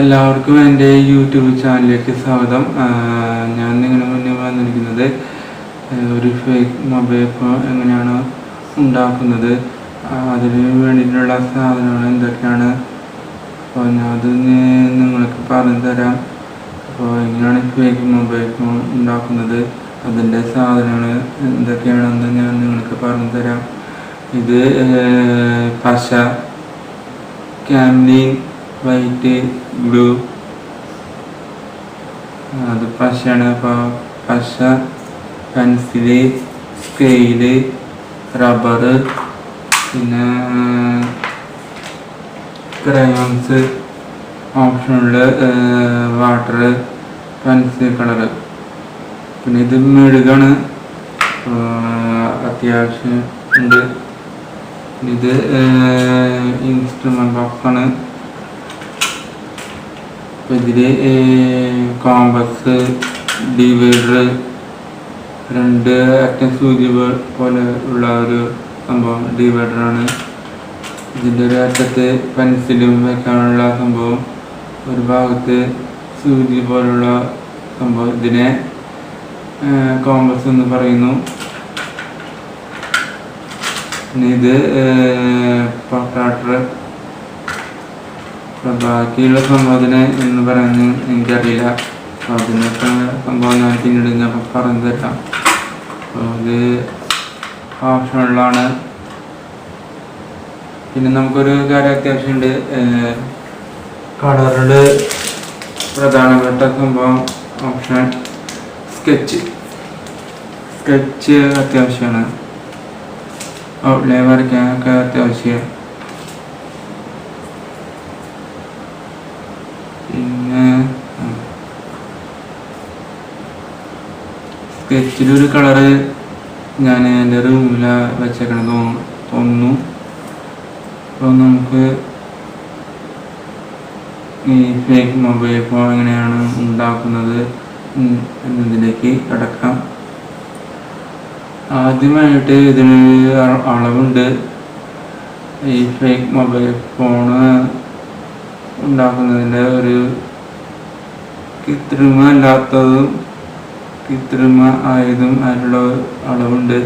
എല്ലാവർക്കും എൻ്റെ യൂട്യൂബ് ചാനലിലേക്ക് സ്വാഗതം. ഞാൻ നിങ്ങളുടെ മുന്നിൽ വന്നിരിക്കുന്നത് ഒരു ഫേക്ക് മൊബൈൽ ഫോൺ എങ്ങനെയാണ് ഉണ്ടാക്കുന്നത്, അതിന് വേണ്ടിയിട്ടുള്ള സാധനങ്ങൾ എന്തൊക്കെയാണ്, അപ്പോൾ അത് നിങ്ങൾക്ക് പറഞ്ഞു തരാം. അപ്പോൾ എങ്ങനെയാണ് ഫേക്ക് മൊബൈൽ ഫോൺ ഉണ്ടാക്കുന്നത്, അതിൻ്റെ സാധനങ്ങൾ എന്തൊക്കെയാണെന്ന് ഞാൻ നിങ്ങൾക്ക് പറഞ്ഞു തരാം. ഇത് പശ, ക്യാംലിൻ വൈറ്റ് ഗ്ലൂ, അത് പശയാണ്. അപ്പോൾ പശ, പെൻസില്, സ്കെയില്, റബ്ബർ, പിന്നെ ക്രയോൺസ്, ഓപ്ഷനുള്ള വാട്ടർ, പെൻസിൽ കളറ്, പിന്നെ ഇത് മെഴുകാണ്, അത്യാവശ്യം ഉണ്ട്. ഇത് ഇൻസ്ട്രുമെന്റ് ബോക്സാണ്. ഇതില് കോമ്പസ്, ഡിവൈഡർ, രണ്ട് അറ്റം സൂചി പോലെ ഉള്ള ഒരു സംഭവം ഡിവൈഡറാണ്. ഇതിൻ്റെ ഒരു അറ്റത്ത് പെൻസിലും വെക്കാനുള്ള സംഭവം, ഒരു ഭാഗത്ത് സൂചി പോലുള്ള സംഭവം. ഇതിനെ കോമ്പസ് എന്ന് പറയുന്നു. പിന്നെ ഇത് പ്രൊട്രാക്ടർ. ബാക്കിയുള്ള സംഭവത്തിന് എന്ന് പറയുന്നത് എനിക്കറിയില്ല. അപ്പോൾ അതിനൊക്കെ സംഭവം ഞാൻ പിന്നീട് ഞാൻ പറഞ്ഞു തരാം. അപ്പോൾ ഇത് ഓപ്ഷനുള്ളതാണ്. പിന്നെ നമുക്കൊരു കാര്യം അത്യാവശ്യമുണ്ട്, കളറിൽ പ്രധാനപ്പെട്ട സംഭവം ഓപ്ഷൻ സ്കെച്ച് അത്യാവശ്യമാണ്. ഔട്ട്ലൈൻ വരയ്ക്കാനൊക്കെ അത്യാവശ്യം. പിന്നെ സ്കെച്ചിലൊരു കളറ് ഞാൻ എൻ്റെ റൂമിലാണ് വെച്ചേക്കണം തോന്നുന്നു. അപ്പോൾ നമുക്ക് ഈ ഫേക്ക് മൊബൈൽ ഫോൺ എങ്ങനെയാണ് ഉണ്ടാക്കുന്നത് എന്നതിലേക്ക് കടക്കാം. ആദ്യമായിട്ട് ഇതിന് അളവുണ്ട്. ഈ ഫേക്ക് മൊബൈൽ ഫോണ് ഉണ്ടാക്കുന്നതിൻ്റെ ഒരു കൃത്രിമല്ലാത്തതും കൃത്രിമ ആയതും അതിനുള്ള അളവുണ്ട്.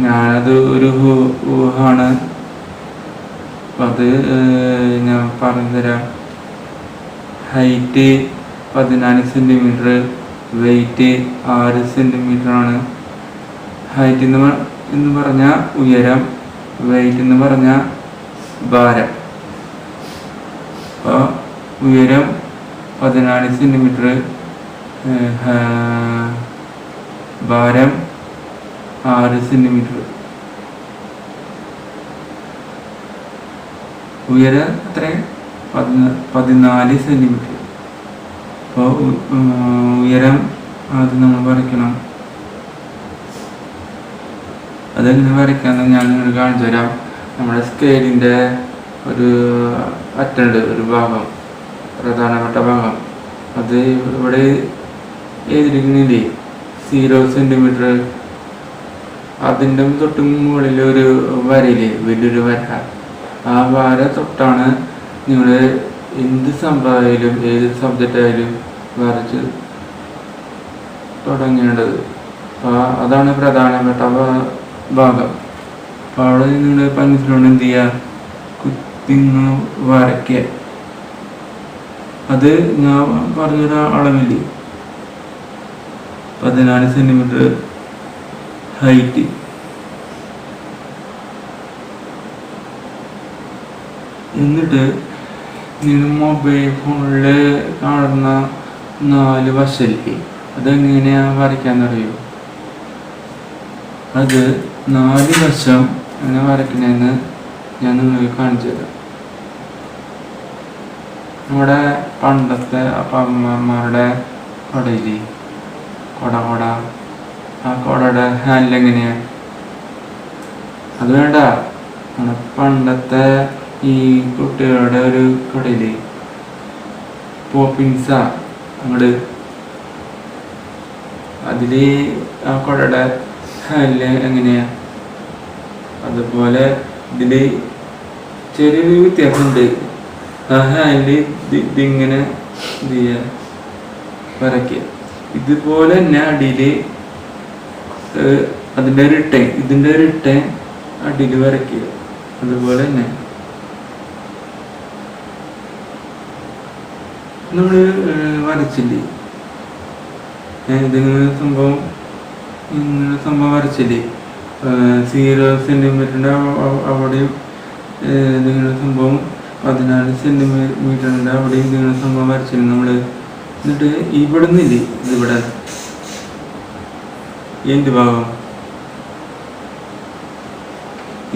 ഞാനത് ഒരു ഊഹാണ്. അത് ഞാൻ പറഞ്ഞു തരാം. ഹൈറ്റ് 14 സെൻറ്റിമീറ്റർ, വെയിറ്റ് 6 സെൻറ്റിമീറ്റർ ആണ്. ഹൈറ്റ് എന്ന് പറഞ്ഞാൽ ഉയരം, വെയിറ്റ് എന്ന് പറഞ്ഞാൽ ഭാരം. അപ്പോൾ ഉയരം 14 സെൻറ്റിമീറ്റർ, ഭാരം 6 സെൻറ്റിമീറ്റർ. ഉയരം എത്രയാണ്? 14 സെൻറ്റിമീറ്റർ. അപ്പോൾ ഉയരം അത് നമ്മൾ വരയ്ക്കണം. അതെങ്ങനെ വരയ്ക്കാമെന്ന് ഞാൻ നിങ്ങൾ കാണിച്ചു തരാം. നമ്മുടെ സ്കെയിലിൻ്റെ ഒരു അറ്റുണ്ട്, ഒരു ഭാഗം, പ്രധാനപ്പെട്ട ഭാഗം. അത് ഇവിടെ എഴുതിയിരിക്കുന്നില്ലേ, 0 സെൻറ്റിമീറ്റർ. അതിൻ്റെ തൊട്ട് മുകളിൽ ഒരു വരയില്ലേ, വലിയൊരു വര. ആ വര തൊട്ടാണ് നിങ്ങൾ എന്ത് സംഭവമായാലും ഏത് സബ്ജക്റ്റായാലും വരച്ച് തുടങ്ങേണ്ടത്. അപ്പോൾ അതാണ് പ്രധാനപ്പെട്ട ഭാഗം. അപ്പോൾ അവിടെ നിങ്ങൾ പെൻസിലുകൊണ്ട് എന്ത് ചെയ്യുക, കുത്തിങ്ങൾ വരയ്ക്കുക. അത് ഞാൻ പറഞ്ഞൊരു അളവില്ലേ, 14 സെൻറ്റിമീറ്റർ ഹൈറ്റ്. എന്നിട്ട് നിങ്ങൾ മൊബൈൽ ഫോണിൽ കാണുന്ന 4 വശമില്ലേ, അതെങ്ങനെയാണ് വരയ്ക്കാന്നറിയോ? അത് 4 വശം എങ്ങനെ വരയ്ക്കണമെന്ന് ഞാൻ നിങ്ങൾക്ക് കാണിച്ചു തരാം. നമ്മുടെ പണ്ടത്തെ അപ്പന്മാരുടെ കുടയില്ലേ, കുട, ആ കുടയുടെ ഹാൻഡിൽ എങ്ങനെയാണ്? അത് വേണ്ട, പണ്ടത്തെ ഈ കുട്ടികളുടെ ഒരു കുടയില്ലേ, പോപ്പിൻസാ അങ്ങോട്ട്, അതിൽ ആ കുടയുടെ ഹാൻഡിൽ എങ്ങനെയാ? അതുപോലെ ഇതിൽ ചെറിയൊരു വ്യത്യാസമുണ്ട്. ആ ഹാൻഡിൽ ഇതിങ്ങനെ എന്ത് ചെയ്യുക, വരയ്ക്കുക. ഇതുപോലെ തന്നെ അടിയിൽ അതിൻ്റെ റിട്ടേൺ, ഇതിൻ്റെ റിട്ടേൺ അടിയിൽ വരയ്ക്കുക. അതുപോലെ തന്നെ നമ്മൾ വരച്ചില്ലേ, ഇതിങ്ങനെ സംഭവം വരച്ചില്ലേ, 0 സെൻറ്റിമീറ്ററിൻ്റെ അവിടെയും ഇതിങ്ങനെ സംഭവം 14 സെൻറ്റിമീറ്ററിൻ്റെ അവിടെയും ഇതിങ്ങനെ സംഭവം വരച്ചില്ലേ നമ്മൾ. എന്നിട്ട് ഇവിടെ നിന്നില്ലേ, ഇതിവിടെ എന്ത് ഭാഗം,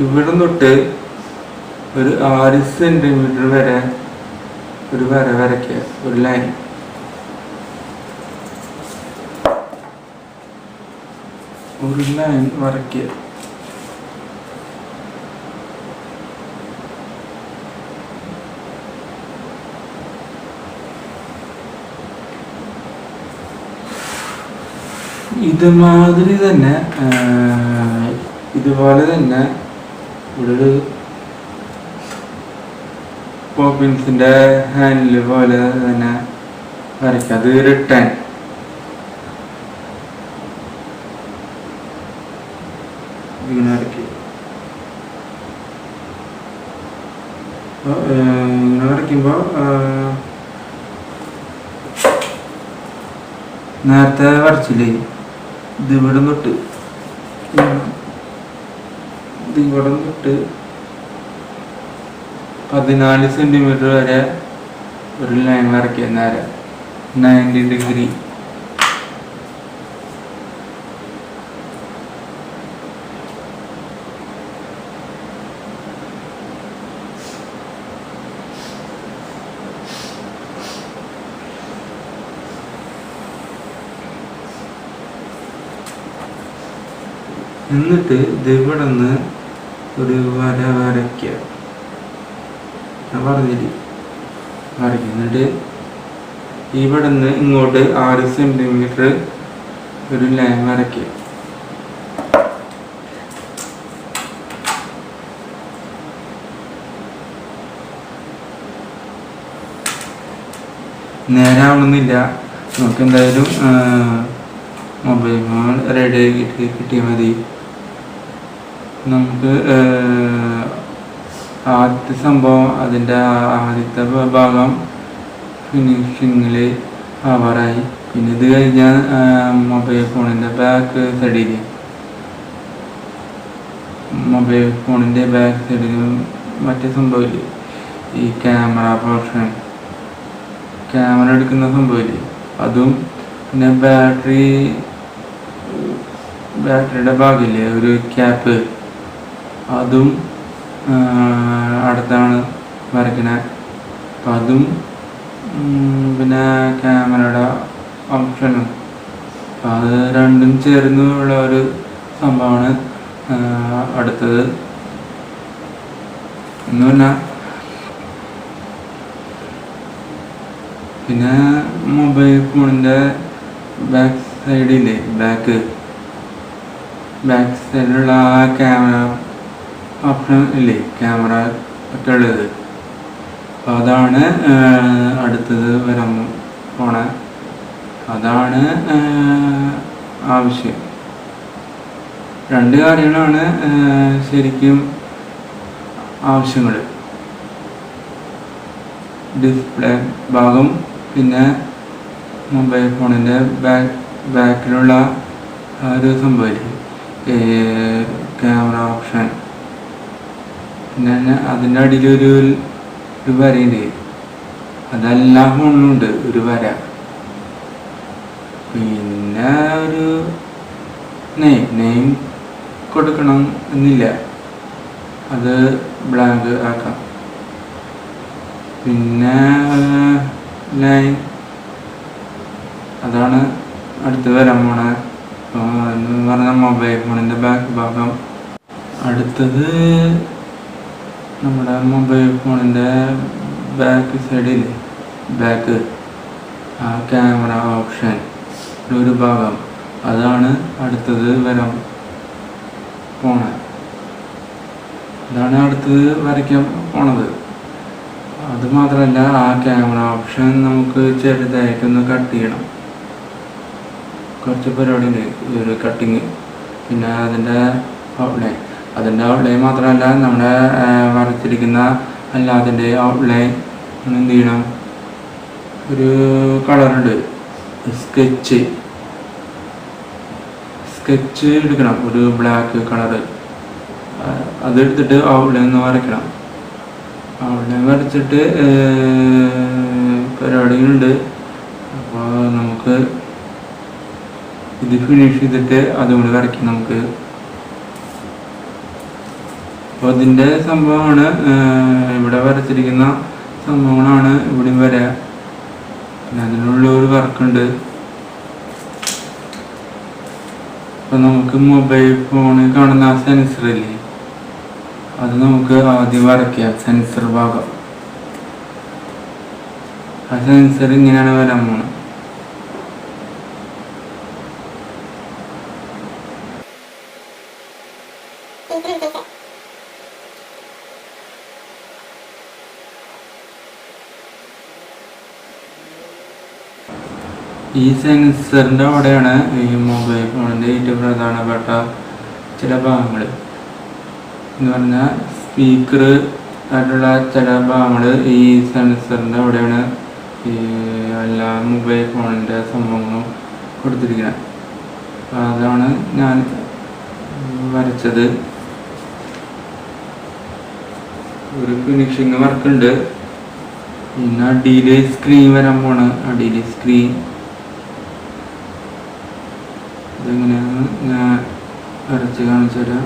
ഇവിടെ തൊട്ട് ഒരു 6 സെൻറ്റിമീറ്റർ വരെ ഒരു വര വരയ്ക്കുക, ഒരു ലൈൻ. ഒരു ലൈൻ വരയ്ക്കുക. ഇതുമാതിരി തന്നെ ഇതുപോലെ തന്നെ ഇവിടെ ഒരു പോപ്പിൻസിന്റെ ഹാൻഡിൽ പോലെ തന്നെ വരയ്ക്കുക. അത് റിട്ടേൺ ഇങ്ങനെ വരയ്ക്കുക. ഇങ്ങനെ വരയ്ക്കുമ്പോൾ നേരത്തെ വരച്ചില്ലേ, ഇതിവിടെ തൊട്ട് 14 സെൻറ്റിമീറ്റർ വരെ ഒരു ലൈൻ വരയ്ക്കുക. നേരെ 90 ഡിഗ്രി. എന്നിട്ട് ഇതിവിടെ നിന്ന് ഒരു വര വരയ്ക്കുക. പറഞ്ഞില്ലേ, വരയ്ക്കുക. എന്നിട്ട് ഇവിടെ നിന്ന് ഇങ്ങോട്ട് 6 സെൻറ്റിമീറ്റർ ഒരു ലൈൻ വരയ്ക്കുക. നേരാവണമെന്നില്ല, നമുക്ക് എന്തായാലും മൊബൈൽ ഫോൺ റെഡി ആക്കിയിട്ട് കിട്ടിയാൽ മതി. നമുക്ക് ആദ്യത്തെ സംഭവം, അതിൻ്റെ ആദ്യത്തെ ഭാഗം ഫിനിഷിങ്ങിൽ ആവാറായി. പിന്നെ ഇത് കഴിഞ്ഞാൽ മൊബൈൽ ഫോണിൻ്റെ ബാക്ക് സൈഡിൽ മറ്റേ സംഭവമില്ലേ, ഈ ക്യാമറ പോർഷൻ, ക്യാമറ എടുക്കുന്ന സംഭവമില്ലേ, അതും പിന്നെ ബാറ്ററിയുടെ ഭാഗമില്ലേ ഒരു ക്യാപ്പ്, അതും അടുത്താണ് വരയ്ക്കണേ. അപ്പം അതും പിന്നെ ക്യാമറയുടെ ഓപ്ഷനും, അപ്പം അത് രണ്ടും ചേർന്നുള്ള ഒരു സംഭവമാണ് അടുത്തത്. എന്ന് പറഞ്ഞാൽ പിന്നെ മൊബൈൽ ഫോണിൻ്റെ ബാക്ക് സൈഡില്ലേ, ബാക്ക് സൈഡിലുള്ള ആ ക്യാമറ ഓപ്ഷൻ ഇല്ലേ, ക്യാമറ ഒക്കെ ഉള്ളത്, അപ്പോൾ അതാണ് അടുത്തത് വരാൻ പോണ. അതാണ് ആവശ്യം. 2 കാര്യങ്ങളാണ് ശരിക്കും ആവശ്യങ്ങൾ. ഡിസ്പ്ലേ ഭാഗം, പിന്നെ മൊബൈൽ ഫോണിൻ്റെ ബാക്കിലുള്ള ഒരു സംഭവം ക്യാമറ ഓപ്ഷൻ. പിന്നെ അതിൻ്റെ അടിയിലൊരു വരയുണ്ട്, അതെല്ലാ ഫോണിലും ഉണ്ട് ഒരു വര. പിന്നെ ഒരു നെയിം കൊടുക്കണം എന്നില്ല, അത് ബ്ലാങ്ക് ആക്കാം. പിന്നെ ലൈൻ, അതാണ് അടുത്ത് വരാൻ പോണ എന്ന് പറഞ്ഞാൽ മൊബൈൽ ഫോണിൻ്റെ ബാക്ക് ഭാഗം. അടുത്തത് നമ്മുടെ മൊബൈൽ ഫോണിൻ്റെ ബാക്ക് സൈഡിൽ ആ ക്യാമറ ഓപ്ഷൻ ഒരു ഭാഗം, അതാണ് അടുത്തത് വരാൻ പോണത്. അതാണ് അടുത്തത് വരയ്ക്കാൻ പോണത്. അത് മാത്രമല്ല, ആ ക്യാമറ ഓപ്ഷൻ നമുക്ക് ചെറുതായിട്ടൊന്ന് കട്ട് ചെയ്യണം. കുറച്ച് പരിപാടിയുണ്ട് ഒരു കട്ടിങ്. പിന്നെ അതിൻ്റെ ഔട്ട്ലൈൻ മാത്രമല്ല, നമ്മുടെ വരച്ചിരിക്കുന്ന അല്ലാതിൻ്റെ ഔട്ട്ലൈൻ എന്ത് ചെയ്യണം, ഒരു കളറുണ്ട് സ്കെച്ച് എടുക്കണം, ഒരു ബ്ലാക്ക് കളറ്. അതെടുത്തിട്ട് ഔട്ട്ലൈൻ ഒന്ന് വരയ്ക്കണം. ഔട്ട്ലൈൻ വരച്ചിട്ട് പരിപാടികളുണ്ട്. അപ്പോൾ നമുക്ക് ഇത് ഫിനിഷ് ചെയ്തിട്ട് അതും കൂടി വരയ്ക്കാം നമുക്ക്. അപ്പോൾ ഇതിൻ്റെ സംഭവമാണ് ഇവിടെ വരച്ചിരിക്കുന്ന സംഭവങ്ങളാണ് ഇവിടെയും വരാം. പിന്നെ അതിനുള്ള ഒരു വർക്കുണ്ട്. അപ്പം നമുക്ക് മൊബൈൽ ഫോണിൽ കാണുന്ന ആ സെൻസറില്ലേ, അത് നമുക്ക് ആദ്യം വരയ്ക്കാം. സെൻസർ ഭാഗം, ആ സെൻസർ ഇങ്ങനെയാണ് വരാൻ പോണത്. ഈ സെൻസറിൻ്റെ അവിടെയാണ് ഈ മൊബൈൽ ഫോണിൻ്റെ ഏറ്റവും പ്രധാനപ്പെട്ട ചില ഭാഗങ്ങൾ എന്ന് പറഞ്ഞാൽ സ്പീക്കർ ആയിട്ടുള്ള ചില ഭാഗങ്ങൾ ഈ സെൻസറിൻ്റെ അവിടെയാണ് ഈ എല്ലാ മൊബൈൽ ഫോണിൻ്റെ സംഭവങ്ങളും കൊടുത്തിരിക്കുന്നത്. അപ്പോൾ അതാണ് ഞാൻ വരച്ചത്. ഒരു ഫിനിഷിങ് വർക്കുണ്ട്. പിന്നെ അടിയിൽ സ്ക്രീൻ വരാൻ പോണ്. അടിയിൽ സ്ക്രീൻ ഇതെങ്ങനെയാണ് ഞാൻ വരച്ച് കാണിച്ചു തരാം.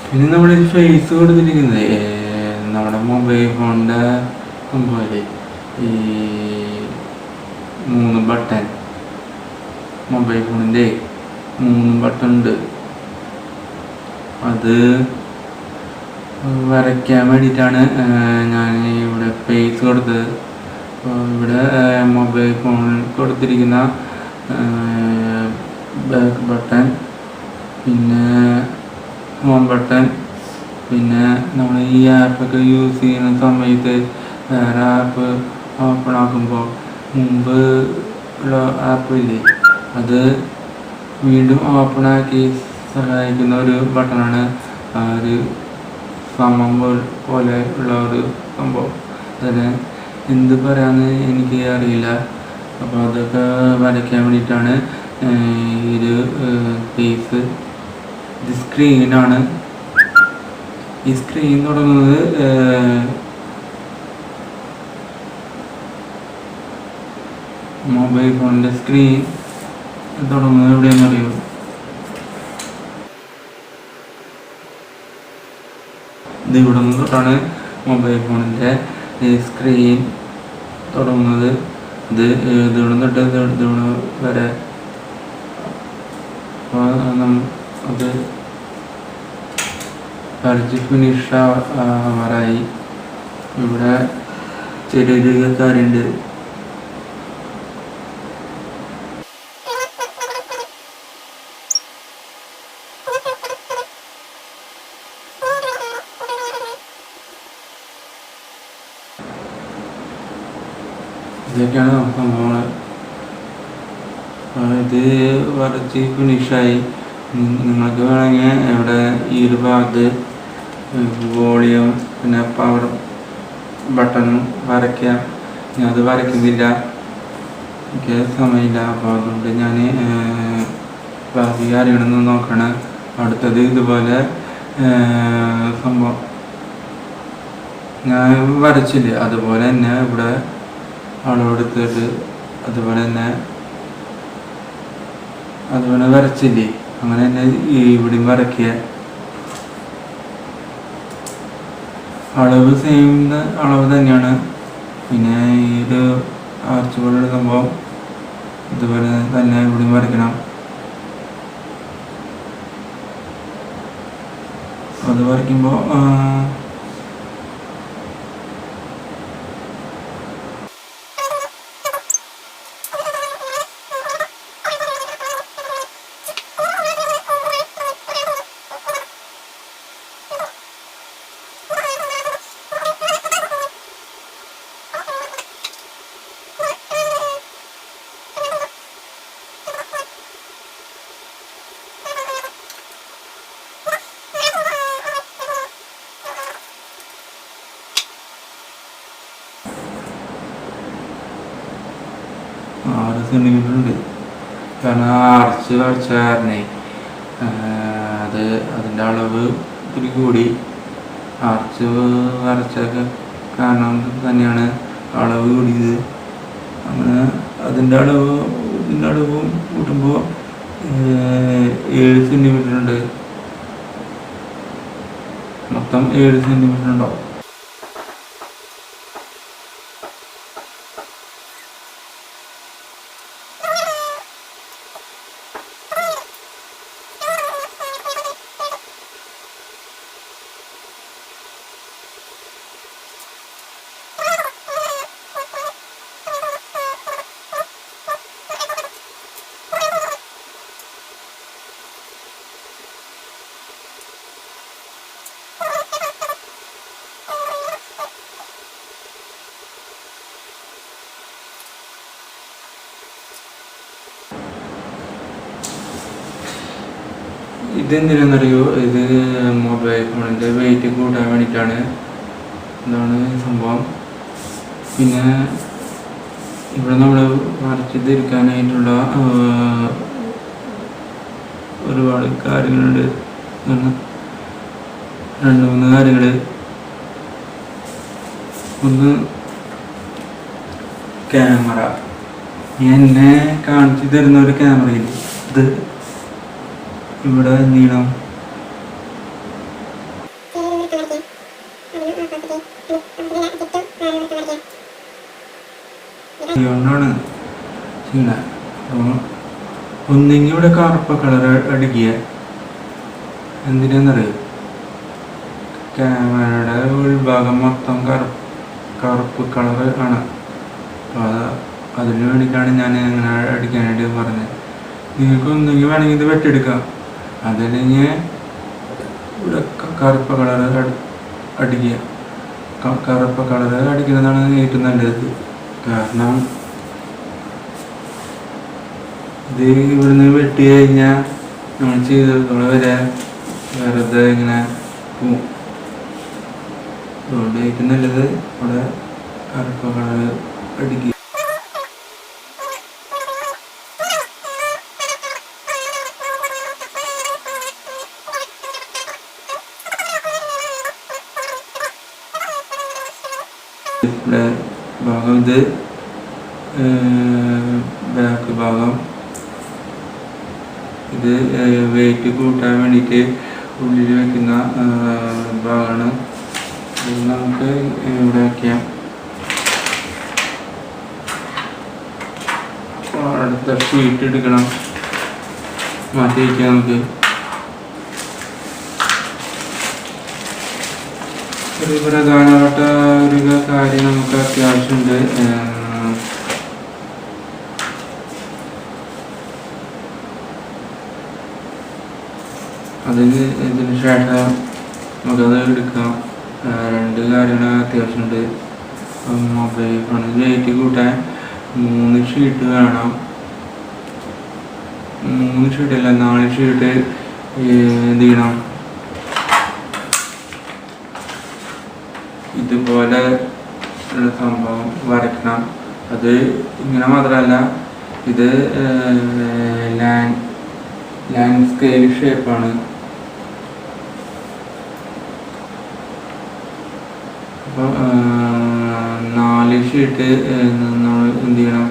പിന്നെ നമ്മുടെ ഒരു ഫേസ് കൊടുത്തിരിക്കുന്നത് നമ്മുടെ മൊബൈൽ ഫോണിൻ്റെ സംഭവം, ഈ 3 ബട്ടൺ, മൊബൈൽ ഫോണിൻ്റെ 3 ബട്ടൺ ഉണ്ട്. അത് വരയ്ക്കാൻ വേണ്ടിയിട്ടാണ് ഞാൻ ഇവിടെ ഫേസ് കൊടുത്തത്. അപ്പോൾ ഇവിടെ മൊബൈൽ ഫോണിൽ കൊടുത്തിരിക്കുന്ന ബാക്ക് ബട്ടൺ, പിന്നെ ഹോം ബട്ടൺ, പിന്നെ നമ്മൾ ഈ ആപ്പൊക്കെ യൂസ് ചെയ്യുന്ന സമയത്ത് വേറെ ആപ്പ് ഓപ്പൺ ആക്കുമ്പോൾ മുമ്പ് ഉള്ള ആപ്പില്ലേ, അത് വീണ്ടും ഓപ്പൺ ആക്കി സഹായിക്കുന്ന ഒരു ബട്ടണാണ് ആ ഒരു സമം പോലെ ഉള്ള ഒരു സംഭവം. അതിന് എന്ത് പറയാമെന്ന് എനിക്ക് അറിയില്ല. അപ്പോൾ അതൊക്കെ വരയ്ക്കാൻ വേണ്ടിയിട്ടാണ് ഈ ഒരു ഫേസ്. ഇത് സ്ക്രീനാണ്. ഈ സ്ക്രീൻ തുടങ്ങുന്നത് മൊബൈൽ ഫോണിൻ്റെ സ്ക്രീൻ തുടങ്ങുന്നത് എവിടെയാണെന്ന് അറിയോ? ഇത് ഇവിടെ നിന്ന് തൊട്ടാണ് മൊബൈൽ ഫോണിൻ്റെ സ്ക്രീൻ തുടങ്ങുന്നത്. ഇത് ഇവിടെ തൊട്ട് ഇത് വരെ. അപ്പോൾ അത് വരച്ച് ഫിനിഷ് ആവാറായി. ഇവിടെ ചെറിയൊരു കാര്യമുണ്ട്. ഇതൊക്കെയാണ് സംഭവങ്ങൾ. ഇത് വരച്ച് ഫിനിഷായി. നിങ്ങൾക്ക് വേണമെങ്കിൽ ഇവിടെ ഈ ഒരു ഭാഗത്ത് വോളിയം പിന്നെ പവർ ബട്ടണും വരയ്ക്കാം. ഞാൻ അത് വരയ്ക്കുന്നില്ല, എനിക്ക് സമയമില്ല. അപ്പോൾ അതുകൊണ്ട് ഞാൻ ബാക്കി കാര്യങ്ങളൊന്നും നോക്കണം. അടുത്തത് ഇതുപോലെ സംഭവം ഞാൻ വരച്ചില്ല, അതുപോലെ തന്നെ ഇവിടെ അളവെടുത്തിട്ട് അതുപോലെ വരച്ചില്ലേ, അങ്ങനെ തന്നെ ഇവിടെയും വരയ്ക്കുക. അളവ് സെയിം അളവ് തന്നെയാണ്. പിന്നെ ഈ ഒരു ആർച്ച് പോലുള്ള സംഭവം ഇതുപോലെ തന്നെ ഇവിടെയും വരയ്ക്കണം. അത് വരയ്ക്കുമ്പോൾ ഉണ്ട്. കാരണം ആർച്ച് വരച്ച കാരണേ അത് അതിൻ്റെ അളവ് ഇത്തിരി കൂടി. ആർച്ച് വരച്ചൊക്കെ കാരണം തന്നെയാണ് അളവ് കൂടിയത്. അങ്ങനെ അതിൻ്റെ അളവും കൂട്ടുമ്പോൾ 7 സെൻറ്റിമീറ്റർ ഉണ്ട്. മൊത്തം 7 സെൻറ്റിമീറ്റർ ഉണ്ടാവും. ഇതെന്തിനാണെന്നറിയോ? ഇത് മൊബൈൽ ഫോണിൻ്റെ വെയിറ്റ് കൂട്ടാൻ വേണ്ടിയിട്ടാണ്. ഇതാണ് സംഭവം. പിന്നെ ഇവിടെ നമ്മൾ വരച്ച് തിരിക്കാനായിട്ടുള്ള ഒരുപാട് കാര്യങ്ങളുണ്ട്. 2-3 കാര്യങ്ങൾ. ഒന്ന് ക്യാമറ. എന്നെ കാണിച്ചു തരുന്ന ഒരു ക്യാമറയിൽ ഇത് ഇവിടെ നീളം ാണ് ചെയ്യണ. ഒന്നെങ്കിൽ ഇവിടെ കറുപ്പ് കളർ അടിക്കുക. എന്തിനാന്നറിയോ? ക്യാമറയുടെ ഉൾഭാഗം മൊത്തം കറുപ്പ് കളർ ആണ്. അപ്പോൾ അതിന് വേണ്ടിയിട്ടാണ് ഞാൻ അങ്ങനെ അടിക്കാനായിട്ട് പറഞ്ഞത്. നിങ്ങൾക്ക് ഒന്നെങ്കിൽ വേണമെങ്കിൽ ഇത് വെട്ടിയെടുക്കാം. അതല്ലെങ്കിൽ ഇവിടെ കറുപ്പ് കളർ അടിക്കുക. കറുപ്പ് കളർ അടിക്കുന്നതാണ് ഏറ്റവും നല്ലത്. കാരണം ഇത് ഇവിടുന്ന് വെട്ടി കഴിഞ്ഞാൽ നമ്മൾ ചെയ്തോളം വരെ വെറുതെ ഇങ്ങനെ പോവും. അതുകൊണ്ട് ഏറ്റവും നല്ലത് ഇവിടെ കറുപ്പ് കളർ അടിക്കുക. ഇവിടെ ഭാഗം ഇത് ബാക്ക് ഭാഗം. ഇത് വെയിറ്റ് കൂട്ടാൻ വേണ്ടിയിട്ട് ഉള്ളിൽ വയ്ക്കുന്ന ഭാഗമാണ്. ഇത് നമുക്ക് ഇവിടെ വയ്ക്കാം. അടുത്ത ഷീറ്റ് എടുക്കണം, മാറ്റി വയ്ക്കാം. നമുക്ക് ഒരു പ്രധാനപ്പെട്ട ഒരു കാര്യം നമുക്ക് അത്യാവശ്യമുണ്ട്. ഇതിന് ശേഷം നമുക്കത് എടുക്കാം. 2 കാര്യങ്ങൾ അത്യാവശ്യമുണ്ട്. മൊബൈൽ ഫോണിൽ വെയിറ്റ് കൂട്ടാൻ 3 ഷീറ്റ് വേണം. 3 ഷീറ്റല്ല, 4 ഷീറ്റ് എന്ത് ചെയ്യണം? ഇതുപോലെ ഉള്ള സംഭവം വരയ്ക്കണം. അത് ഇങ്ങനെ മാത്രമല്ല, ഇത് ലാൻഡ് സ്കെയിൽ ഷേപ്പാണ്. അപ്പോൾ 4 ഷീറ്റ് നമ്മൾ എന്ത് ചെയ്യണം?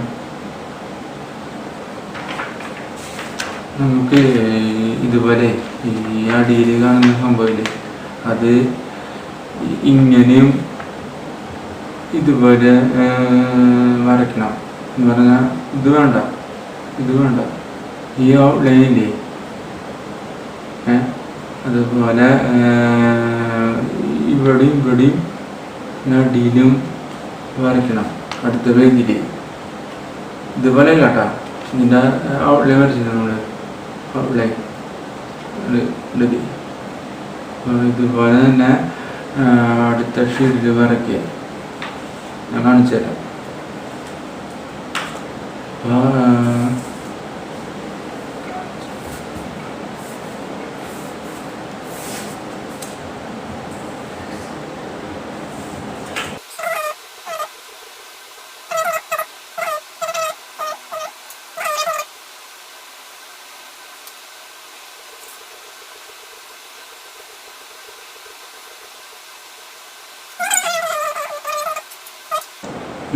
നമുക്ക് ഇതുപോലെ ഈ അടിയിൽ കാണുന്ന സംഭവമില്ലേ, അത് ഇങ്ങനെയും ഇതുപോലെ വരയ്ക്കണം. എന്ന് പറഞ്ഞാൽ ഇത് വേണ്ട, ഈ ഔട്ട്ലൈനില്ലേ, അതുപോലെ ഇവിടെയും ഇവിടെയും നടിയിലും വരയ്ക്കണം അടുത്ത പേജിൽ. ഇതുപോലെ അല്ല കേട്ടോ, ഇതിൻ്റെ ഔട്ട്ലൈൻ വരച്ചിട്ടുണ്ട് നമ്മൾ, ഔട്ട്ലൈൻ ഇടത്. ഇതുപോലെ തന്നെ അടുത്ത ഷീറ്റിൽ വരയ്ക്കുക. ഞാൻ കാണിച്ചു തരാം.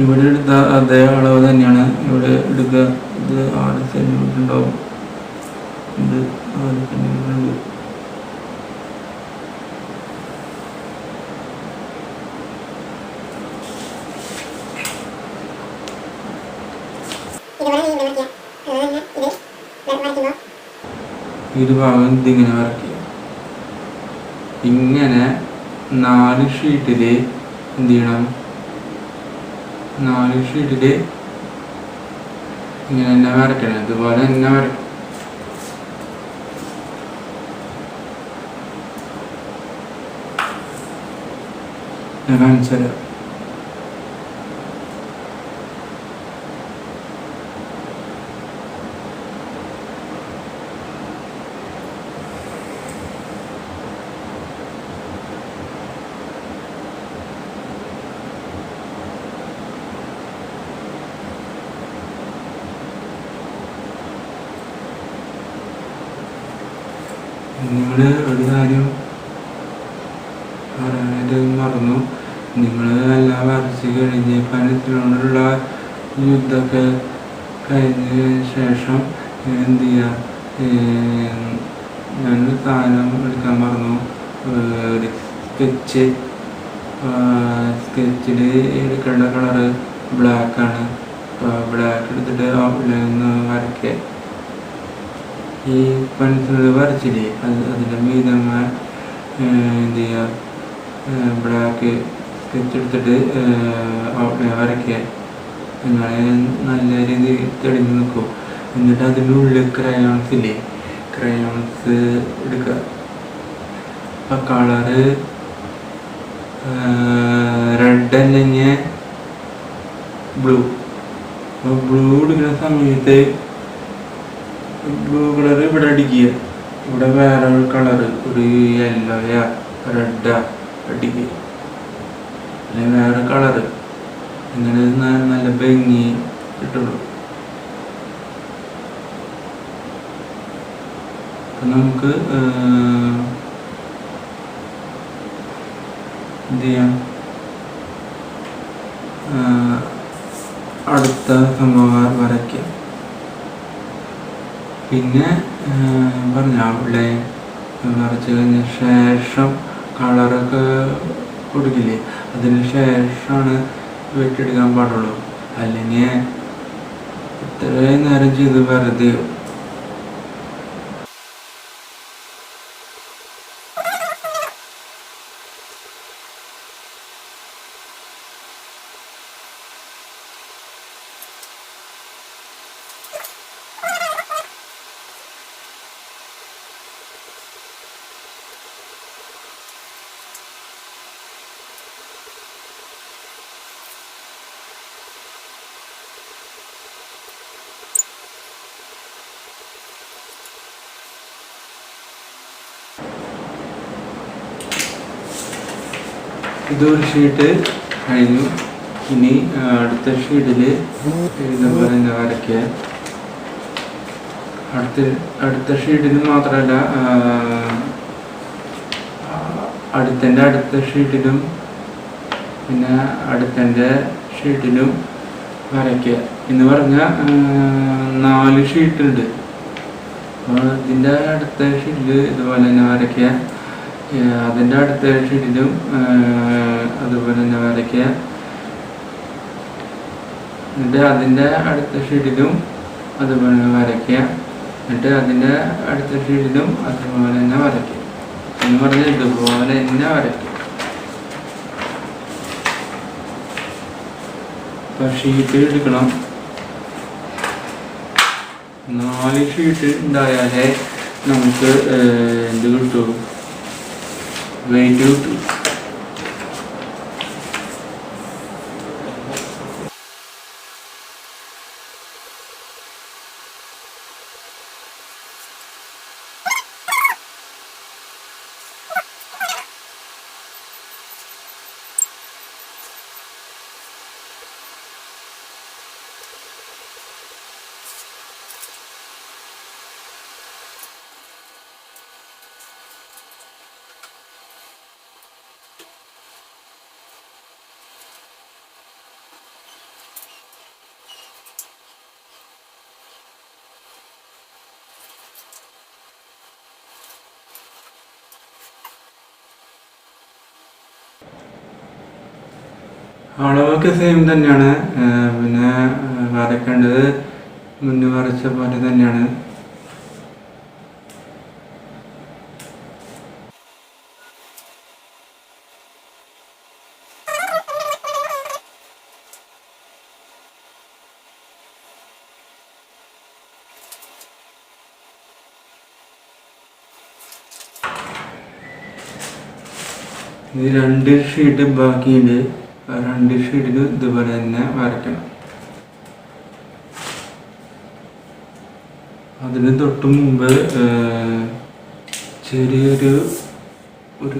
ഇവിടെ എടുത്ത അതേ അളവ് തന്നെയാണ് ഇവിടെ എടുക്കുക. ഇത് 6 സെന്റിമീറ്റർ ഉണ്ടാവും, ഇത് 4 സെന്റിമീറ്റർ ഉണ്ട്. ഇത് ഭാഗം ഇതിങ്ങനെ വരയ്ക്കുക. ഇങ്ങനെ 4 ഷീറ്റില് എന്ത് ചെയ്യണം, 4 ഷീറ്റില് ഇങ്ങനെ തന്നെ വരയ്ക്കണം. ഇതുപോലെ തന്നെ വരയ്ക്കും. ഞാൻ കാണിച്ചു തരാം. നിങ്ങൾ ഒരു കാര്യം പറയാനായിട്ട് മറന്നു. നിങ്ങൾ എല്ലാം വരച്ച് കഴിഞ്ഞ് പനത്തിനോടുള്ള യുദ്ധമൊക്കെ കഴിഞ്ഞ ശേഷം എന്ത് ചെയ്യുക, ഞാനൊരു സാധനം എടുക്കാൻ മറന്നു. ഒരു സ്കെച്ചിൽ എടുക്കേണ്ട കളറ് ബ്ലാക്കാണ്. ബ്ലാക്ക് എടുത്തിട്ട് ഔട്ട്ലൈൻ വരയ്ക്കുക. ഈ പെൻസിൽ വരച്ചില്ലേ, അതിൻ്റെ മീതമ്മ എന്ത് ചെയ്യുക, ബ്ലാക്ക് സ്കെച്ച് എടുത്തിട്ട് ഔട്ട്ലൈൻ വരയ്ക്കുക. അങ്ങനെ നല്ല രീതിയിൽ തെളിഞ്ഞ് നിൽക്കും. എന്നിട്ട് അതിൻ്റെ ഉള്ളിൽ ക്രയോൺസ് ഇല്ലേ, ക്രയോൺസ് എടുക്കുക. അപ്പം കളറ് റെഡ് അല്ലെങ്കിൽ ബ്ലൂ. അപ്പോൾ ബ്ലൂ എടുക്കുന്ന സമയത്ത് ബ്ലൂ കളർ ഇവിടെ അടിക്കുക. ഇവിടെ വേറെ കളറ് ഒരു യെല്ലോയാ റെഡാ അടിക്കുക, അല്ലെങ്കിൽ വേറെ കളറ്. ഇങ്ങനെ നല്ല ഭംഗി കിട്ടുള്ളൂ. അപ്പം നമുക്ക് എന്ത് ചെയ്യാം, അടുത്ത സംഭവം വരയ്ക്കാം. പിന്നെ പറഞ്ഞ അവിടെ വരച്ച് കഴിഞ്ഞ ശേഷം കളറൊക്കെ കൊടുക്കില്ലേ, അതിന് ശേഷമാണ് വെട്ടിയെടുക്കാൻ പാടുള്ളൂ. അല്ലെങ്കിൽ ഇത്രയും നേരം ചെയ്ത് വെറുതെ. ഇതൊരു ഷീറ്റ് കഴിഞ്ഞു. ഇനി അടുത്ത ഷീറ്റിൽ ഇതുപോലെ തന്നെ വരയ്ക്കുക. അടുത്ത ഷീറ്റിൽ മാത്രമല്ല, അടുത്ത ഷീറ്റിലും പിന്നെ അടുത്തൻ്റെ ഷീറ്റിലും വരയ്ക്കുക. എന്ന് പറഞ്ഞാൽ 4 ഷീറ്റുണ്ട്. അപ്പോൾ ഇതിൻ്റെ അടുത്ത ഷീറ്റിൽ ഇതുപോലെ തന്നെ വരയ്ക്കുക. അതിൻ്റെ അടുത്ത ഷീറ്റിലും അതുപോലെ തന്നെ വരയ്ക്കുക. എന്നിട്ട് അതിൻ്റെ അടുത്ത ഷീറ്റിലും അതുപോലെ തന്നെ വരയ്ക്കുക. എന്നിട്ട് അതിൻ്റെ അടുത്ത ഷീറ്റിലും അതുപോലെ തന്നെ വരയ്ക്കുക. എന്ന് പറഞ്ഞാൽ ഇതുപോലെ തന്നെ വരയ്ക്കും. ഷീറ്റ് എടുക്കണം. 4 ഷീറ്റ് ഉണ്ടായാലേ നമുക്ക് എന്ത് കിട്ടും, വെയിറ്റ് കിട്ടും. അളവൊക്കെ സെയിം തന്നെയാണ്. പിന്നെ വരയ്ക്കേണ്ടത് മുന്നേ വരച്ച പോലെ തന്നെയാണ്. ഇത് 2 ഷീറ്റ് ബാക്കിയുണ്ട്. 2 ഷീറ്റിൽ ഇതുപോലെ തന്നെ വരയ്ക്കണം. അതിന് തൊട്ട് മുമ്പ് ചെറിയൊരു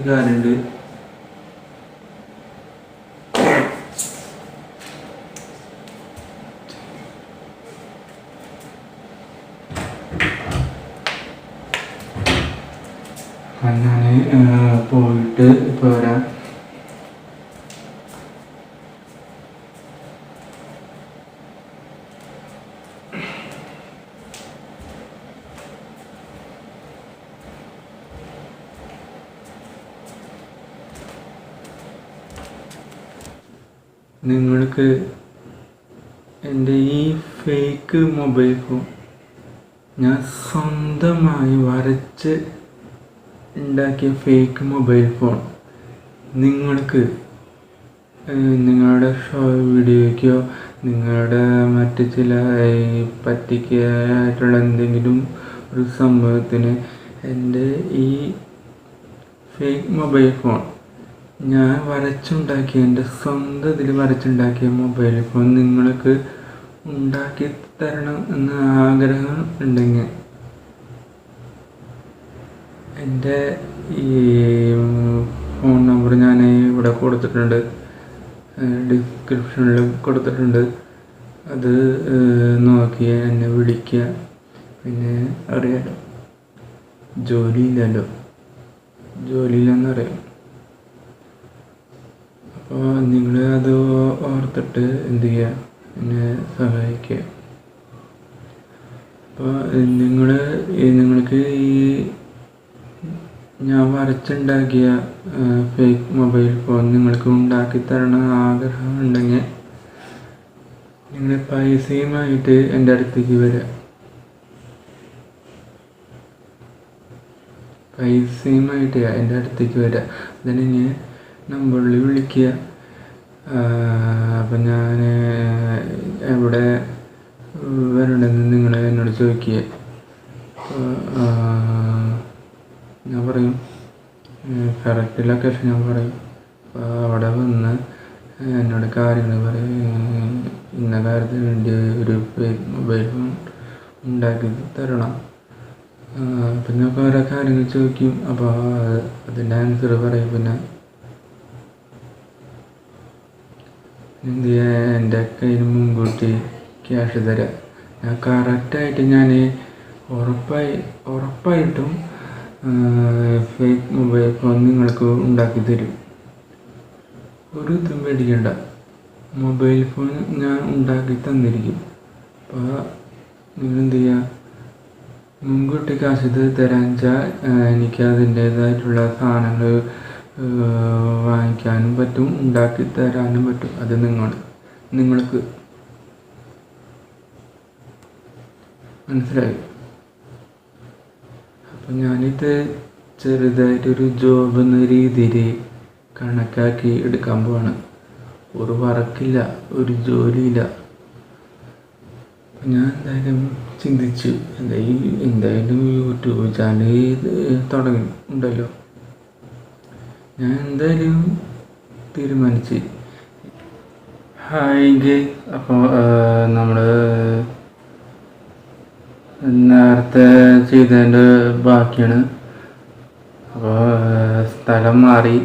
കാര്യമുണ്ട്. ഞാൻ പോയിട്ട് ഇപ്പോൾ വരാം. നിങ്ങൾക്ക് എൻ്റെ ഈ ഫേക്ക് മൊബൈൽ ഫോൺ ഞാൻ സ്വന്തമായി വരച്ച് ഉണ്ടാക്കിയ ഫേക്ക് മൊബൈൽ ഫോൺ നിങ്ങൾക്ക് നിങ്ങളുടെ വീഡിയോയ്ക്കോ നിങ്ങളുടെ മറ്റ് ചില പറ്റിക്കായിട്ടുള്ള എന്തെങ്കിലും ഒരു സംഭവത്തിന് എൻ്റെ ഈ ഫേക്ക് മൊബൈൽ ഫോൺ ഞാൻ വരച്ചുണ്ടാക്കിയ എൻ്റെ സ്വന്തം ഇതിൽ വരച്ചുണ്ടാക്കിയ മൊബൈൽ ഫോൺ നിങ്ങൾക്ക് ഉണ്ടാക്കി തരണം എന്ന ആഗ്രഹം ഉണ്ടെങ്കിൽ എൻ്റെ ഈ ഫോൺ നമ്പർ ഞാൻ ഇവിടെ കൊടുത്തിട്ടുണ്ട്, ഡിസ്ക്രിപ്ഷനിൽ കൊടുത്തിട്ടുണ്ട്. അത് നോക്കി എന്നെ വിളിക്കുക. പിന്നെ അറിയാലോ, ജോലിയില്ലെന്നറിയാം. അപ്പോൾ നിങ്ങൾ അത് ഓർത്തിട്ട് എന്ത് ചെയ്യുക, എന്നെ സഹായിക്കുക. അപ്പോൾ നിങ്ങൾക്ക് ഈ ഞാൻ വരച്ചുണ്ടാക്കിയ ഫേക്ക് മൊബൈൽ ഫോൺ നിങ്ങൾക്ക് ഉണ്ടാക്കി തരണം ആഗ്രഹം ഉണ്ടെങ്കിൽ നിങ്ങൾ പൈസയുമായിട്ട് എൻ്റെ അടുത്തേക്ക് വരിക. എൻ്റെ അടുത്തേക്ക് വരിക. അതിന് നമ്പറിൽ വിളിക്കുക. അപ്പം ഞാൻ എവിടെ വരണമെന്ന് നിങ്ങൾ എന്നോട് ചോദിക്കുക. ഞാൻ പറയും, കറക്റ്റ് ലൊക്കേഷൻ ഞാൻ പറയും. അപ്പോൾ അവിടെ വന്ന് എന്നോട് കാര്യങ്ങൾ പറയും. ഇന്ന കാര്യത്തിന് വേണ്ടി ഒരു മൊബൈൽ ഫോൺ ഉണ്ടാക്കി തരണം. അപ്പം ഞാൻ ഓരോ കാര്യങ്ങൾ ചോദിക്കും. അപ്പോൾ അതിൻ്റെ ആൻസർ പറയും. പിന്നെ എന്ത് ചെയ്യുക, എൻ്റെ കയ്യിൽ മുൻകൂട്ടി ക്യാഷ് തരാം. ഞാൻ കറക്റ്റായിട്ട് ഞാൻ ഉറപ്പായിട്ടും ഫേക്ക് മൊബൈൽ ഫോൺ നിങ്ങൾക്ക് ഉണ്ടാക്കി തരും. ഒരു ഇതും പേടിക്കണ്ട, മൊബൈൽ ഫോൺ ഞാൻ ഉണ്ടാക്കി തന്നിരിക്കും. അപ്പോൾ നിങ്ങൾ എന്ത് ചെയ്യുക, മുൻകൂട്ടി കാശ് തരാൻ വെച്ചാൽ എനിക്ക് അതിൻ്റേതായിട്ടുള്ള സാധനങ്ങൾ വാങ്ങിക്കാനും പറ്റും, ഉണ്ടാക്കി തരാനും പറ്റും. അത് നിങ്ങൾക്ക് മനസ്സിലായി. അപ്പം ഞാനിത് ചെറുതായിട്ടൊരു ജോബ് എന്ന രീതിയിൽ കണക്കാക്കി എടുക്കാൻ പോവാണ്. ഒരു വർക്കില്ല, ഒരു ജോലിയില്ല. ഞാൻ എന്തായാലും ചിന്തിച്ചു, എന്തായാലും യൂട്യൂബ് ചാനൽ തുടങ്ങി ഉണ്ടല്ലോ. ഞാൻ എന്തായാലും തീരുമാനിച്ച്. ഹായ്, അപ്പോൾ നമ്മൾ നേരത്തെ ചെയ്തതിൻ്റെ ബാക്കിയാണ്. അപ്പോൾ സ്ഥലം മാറി.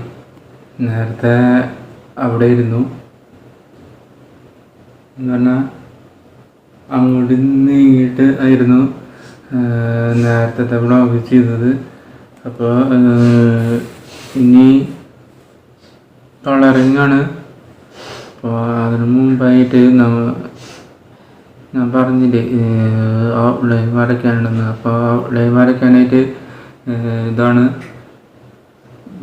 നേരത്തെ അവിടെ ഇരുന്നു എന്ന് പറഞ്ഞാൽ അങ്ങോട്ട് നീങ്ങിയിട്ട് ആയിരുന്നു നേരത്തെ വ്ളോഗ് ചെയ്തത്. അപ്പോൾ ഇനി കളറിങ്ങാണ്. അപ്പോൾ അതിന് മുമ്പായിട്ട് ഞാൻ പറഞ്ഞില്ലേ ഔട്ട്ലൈൻ വരയ്ക്കാനുണ്ടെന്ന്. അപ്പോൾ ഔട്ട്ലൈൻ വരയ്ക്കാനായിട്ട് ഇതാണ്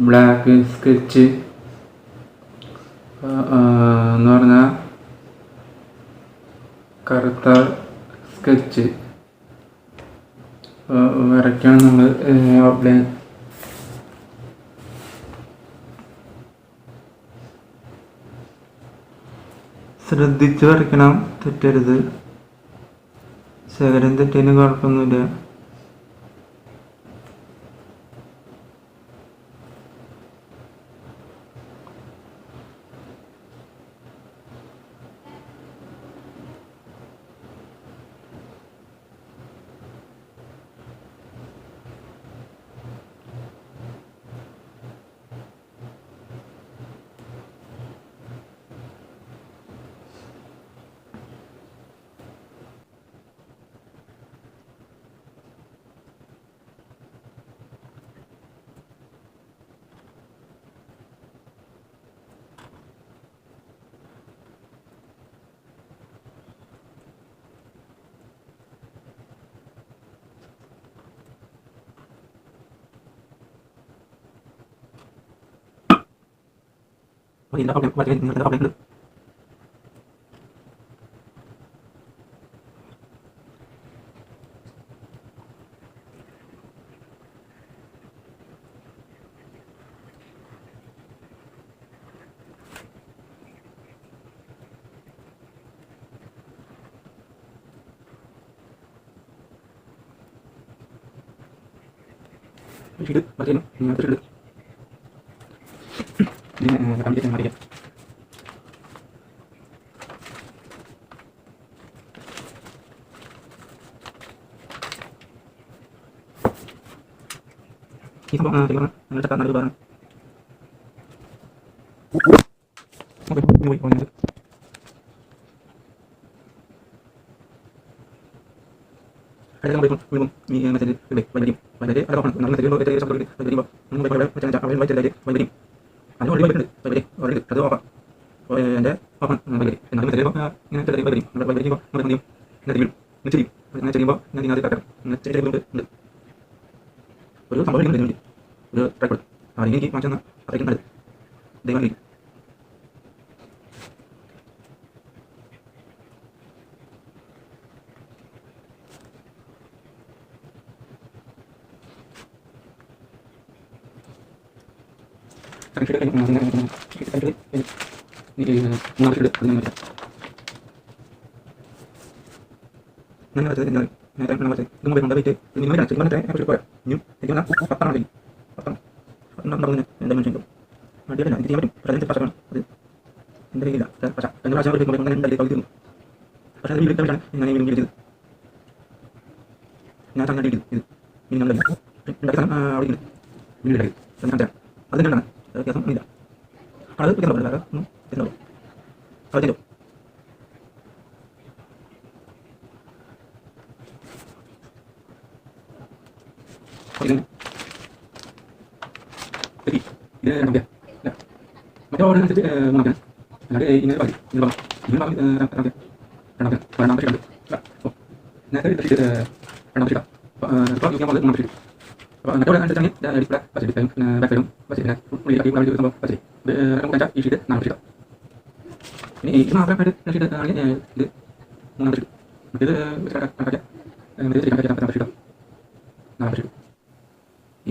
ബ്ലാക്ക് സ്കെച്ച് എന്ന് പറഞ്ഞാൽ കറുത്ത സ്കെച്ച് വരയ്ക്കാണ് നമ്മൾ ഔട്ട്ലൈൻ. ശ്രദ്ധിച്ച് വരയ്ക്കണം, തെറ്റരുത്. ശകലം തെറ്റിന് കുഴപ്പമൊന്നുമില്ല. ഇതിൻ്റെ ഔട്ട്ലൈൻ വരയ്ക്കാൻ നിങ്ങൾക്ക് ഔട്ട്ലൈൻ ഉണ്ട്. ഷീറ്റ് വരയ്ക്കുന്നു. ഷീറ്റ് കമ്പ്ലീറ്റ് മാറിക്കാം. ഈ സംഭവം ഞങ്ങളുടെ നടു പറഞ്ഞു പോയി പോകുന്നത്. അടുത്ത വീഴും ഈ മെസ്സേജ് ഇവിടെ വൈദ്യം വളരെ അടക്കമാണ്. നമ്മൾ മെസ്സേജ് വൈദ്യുമ്പോൾ നമ്മൾ വൈദ്യുതി അതിന് ഒരു വൈദ്യുണ്ട് വൈദ്യുതി ഓൾറെഡി അത് ഓഫാം. എൻ്റെ ഓഫാണ് വൈദ്യുതി. എന്നാലും മെസ്സേജ് ഇങ്ങനെ വൈദ്യുതി വൈദ്യുമ്പോൾ നമ്മൾ എന്ത് ചെയ്യും, ഇങ്ങനെ വീഴും, ഇങ്ങനെ ചെയ്യും. ഇങ്ങനെ ചെയ്യുമ്പോൾ ഞാൻ നിങ്ങൾ കറക്റ്റ് ഇങ്ങനെ ചെയ്യുന്നുണ്ട്. ഒരു സംഭവം വേണ്ടി ഒരു ട്രാക്ക് കൊടുക്കും. ആരെങ്കിലും എനിക്ക് മാറ്റി തന്നാൽ അത്രയ്ക്കും നല്ലത്. ദൈവം വേണ്ടി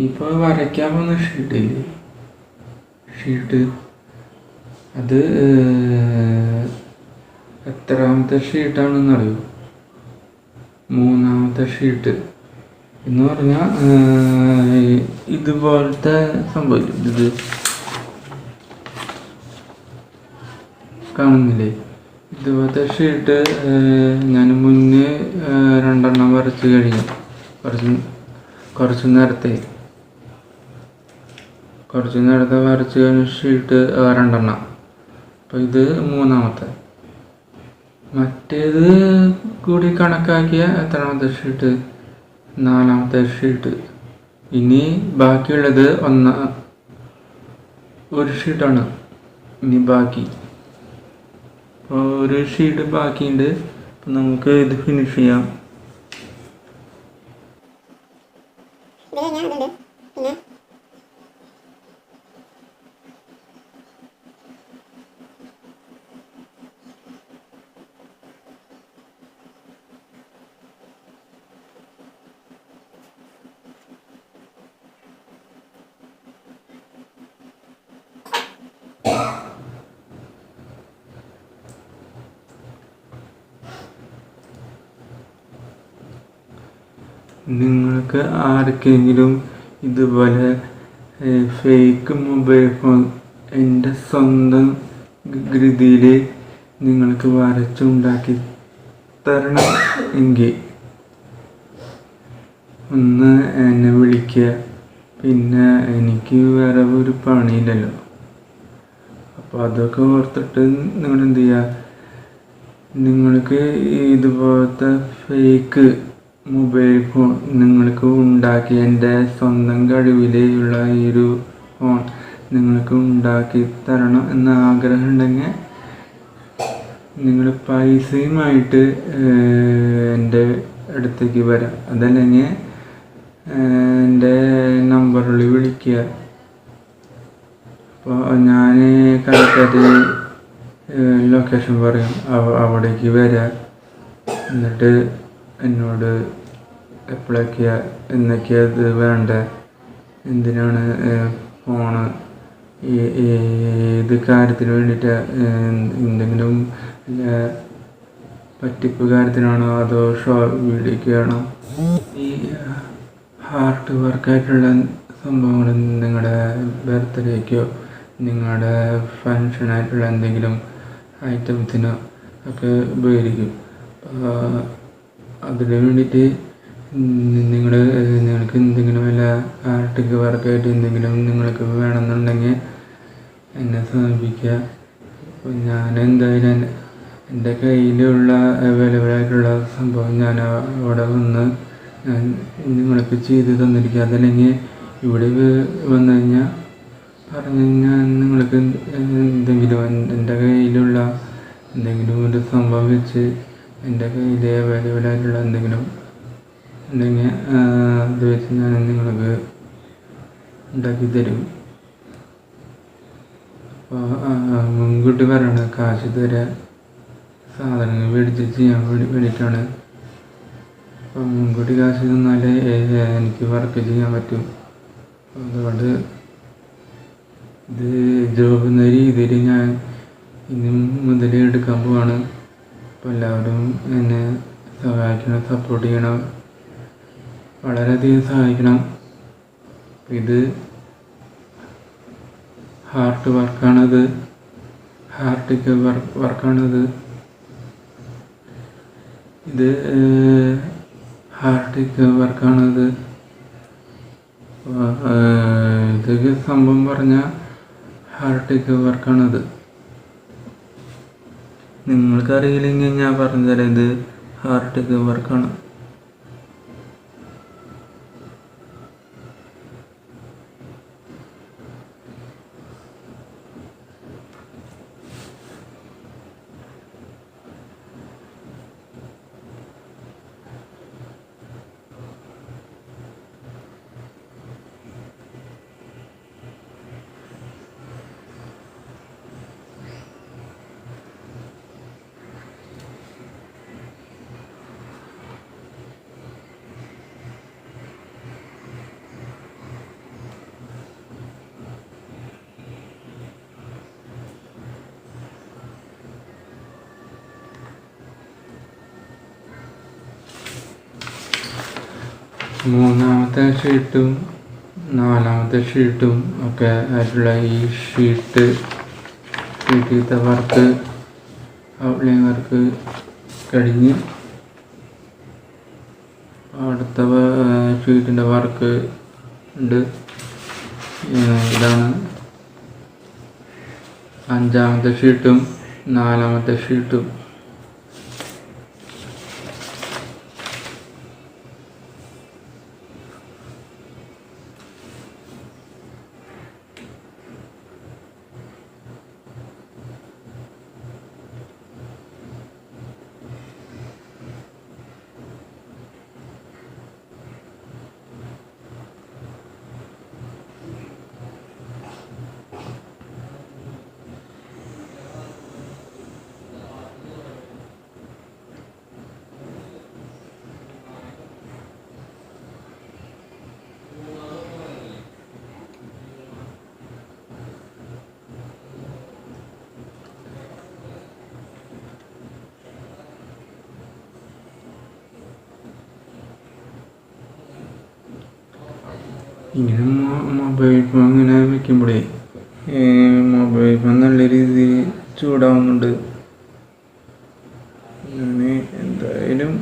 ഇപ്പോൾ വരയ്ക്കാൻ പോകുന്ന ഷീട്ടില്ലേ, ഷീട്ട് അത് എത്രാമത്തെ ഷീട്ടാണെന്നറിയോ? 3-ാമത്തെ ഷീട്ട് എന്ന് പറഞ്ഞാൽ ഇതുപോലത്തെ സംഭവം ഇത് കാണുന്നില്ലേ? ഇതുപോലത്തെ ഷീട്ട് ഞാൻ മുന്നേ 2 വരച്ച് കഴിഞ്ഞു. കുറച്ച് നേരത്തെ വരച്ച് കഴിഞ്ഞ ഷീട്ട് 2. അപ്പോൾ ഇത് 3-ാമത്തെ. മറ്റേത് കൂടി കണക്കാക്കിയ എത്രാമത്തെ ഷീട്ട്? 4-ാമത്തെ ഷീട്ട്. ഇനി ബാക്കിയുള്ളത് ഒരു ഷീട്ടാണ് ഇനി ബാക്കി. അപ്പോൾ ഒരു ഷീറ്റ് ബാക്കിയുണ്ട്. അപ്പം നമുക്ക് ഇത് ഫിനിഷ് ചെയ്യാം. നിങ്ങൾക്ക് ആർക്കെങ്കിലും ഇതുപോലെ ഫേക്ക് മൊബൈൽ ഫോൺ എൻ്റെ സ്വന്തം രീതിയിൽ നിങ്ങൾക്ക് വരച്ചുണ്ടാക്കി തരണം എങ്കിൽ ഒന്ന് എന്നെ വിളിക്കുക. പിന്നെ എനിക്ക് വേറെ ഒരു പണിയില്ലല്ലോ. അപ്പോൾ അതൊക്കെ ഓർത്തിട്ട് നിങ്ങൾ എന്ത് ചെയ്യുക, നിങ്ങൾക്ക് ഇതുപോലത്തെ ഫേക്ക് മൊബൈൽ ഫോൺ നിങ്ങൾക്ക് ഉണ്ടാക്കി എൻ്റെ സ്വന്തം കഴിവിലുള്ള ഈ ഒരു ഫോൺ നിങ്ങൾക്ക് ഉണ്ടാക്കി തരണം എന്ന ആഗ്രഹം ഉണ്ടെങ്കിൽ നിങ്ങൾ പൈസയുമായിട്ട് എൻ്റെ അടുത്തേക്ക് വരാം. അതല്ലെങ്കിൽ എൻ്റെ നമ്പറിൽ വിളിക്കുക. അപ്പോൾ ഞാൻ കറക്റ്റായിട്ട് ലൊക്കേഷൻ പറയും, അവിടേക്ക് വരാം. എന്നിട്ട് എന്നോട് എന്നൊക്കെയാണ് ഇത് വേണ്ട, എന്തിനാണ് ഫോണ്, ഏത് കാര്യത്തിന് വേണ്ടിയിട്ട്, എന്തെങ്കിലും പറ്റിപ്പ് കാര്യത്തിനാണോ അതോ വീഡിയോക്കാണോ? ഈ ഹാർട്ട് വർക്കായിട്ടുള്ള സംഭവങ്ങൾ നിങ്ങളുടെ ബർത്ത്ഡേക്കോ നിങ്ങളുടെ ഫങ്ഷനായിട്ടുള്ള എന്തെങ്കിലും ഐറ്റംസിനോ ഒക്കെ ഉപകരിക്കും. അതിന് വേണ്ടിയിട്ട് നിങ്ങൾക്ക് എന്തെങ്കിലും വല്ല ആർട്ടിക് വർക്കായിട്ട് എന്തെങ്കിലും നിങ്ങൾക്ക് വേണമെന്നുണ്ടെങ്കിൽ എന്നെ സമീപിക്കുക. അപ്പോൾ ഞാൻ എന്തായാലും എൻ്റെ കയ്യിലുള്ള അവൈലബിളായിട്ടുള്ള സംഭവം ഞാൻ അവിടെ വന്ന് നിങ്ങൾക്ക് ചെയ്ത് തന്നിരിക്കുക. അതല്ലെങ്കിൽ ഇവിടെ വന്നു കഴിഞ്ഞാൽ പറഞ്ഞു കഴിഞ്ഞാൽ നിങ്ങൾക്ക് എന്തെങ്കിലും എൻ്റെ കയ്യിലുള്ള എന്തെങ്കിലും ഒരു സംഭവം വെച്ച് എൻ്റെ കയ്യിൽ അവൈലബിളായിട്ടുള്ള എന്തെങ്കിലും ഉണ്ടെങ്കിൽ അത് വെച്ച് ഞാൻ നിങ്ങൾക്ക് ഉണ്ടാക്കി തരും. അപ്പോൾ മുൻകൂട്ടി പറയണം, കാശ് തരാൻ സാധനങ്ങൾ മേടിച്ച് ചെയ്യാൻ വേണ്ടിയിട്ടാണ്. അപ്പോൾ മുൻകൂട്ടി കാശ് തന്നാലേ എനിക്ക് വർക്ക് ചെയ്യാൻ പറ്റും. അതുകൊണ്ട് ഇത് ജോബ് എന്ന രീതിയിൽ ഞാൻ ഇനി മുതൽ എടുക്കാൻ പോവാണ്. അപ്പോൾ എല്ലാവരും എന്നെ സഹായിക്കണം, സപ്പോർട്ട് ചെയ്യണം, വളരെയധികം സഹായിക്കണം. ഇത് ഹാർട്ട് വർക്കാണത്, ഹാർട്ടിക്ക് വർക്കാണത്. ഇത് ഹാർട്ടിക്ക് വർക്കാണത്. ഇതൊക്കെ സംഭവം പറഞ്ഞാൽ ഹാർട്ടിക്ക് വർക്കാണത്. നിങ്ങൾക്കറിയില്ലെങ്കിൽ ഞാൻ പറഞ്ഞുതരാം, ഇത് ഹാർട്ടിക്ക് വർക്കാണ്. മൂന്നാമത്തെ ഷീട്ടും നാലാമത്തെ ഷീട്ടും ഒക്കെ ആയിട്ടുള്ള ഈ ഷീറ്റിലത്തെ വർക്ക് ഔട്ട്ലൈൻ വർക്ക് കഴിഞ്ഞ് അടുത്ത ഷീറ്റിൻ്റെ വർക്ക് ഉണ്ട്. ഇതാണ് അഞ്ചാമത്തെ ഷീട്ടും നാലാമത്തെ ഷീട്ടും. ഇങ്ങനെ മൊബൈൽ ഫോൺ ഇങ്ങനെ വയ്ക്കുമ്പോഴേ മൊബൈൽ ഫോൺ നല്ല രീതിയിൽ ചൂടാവുന്നുണ്ട്. അങ്ങനെ എന്തായാലും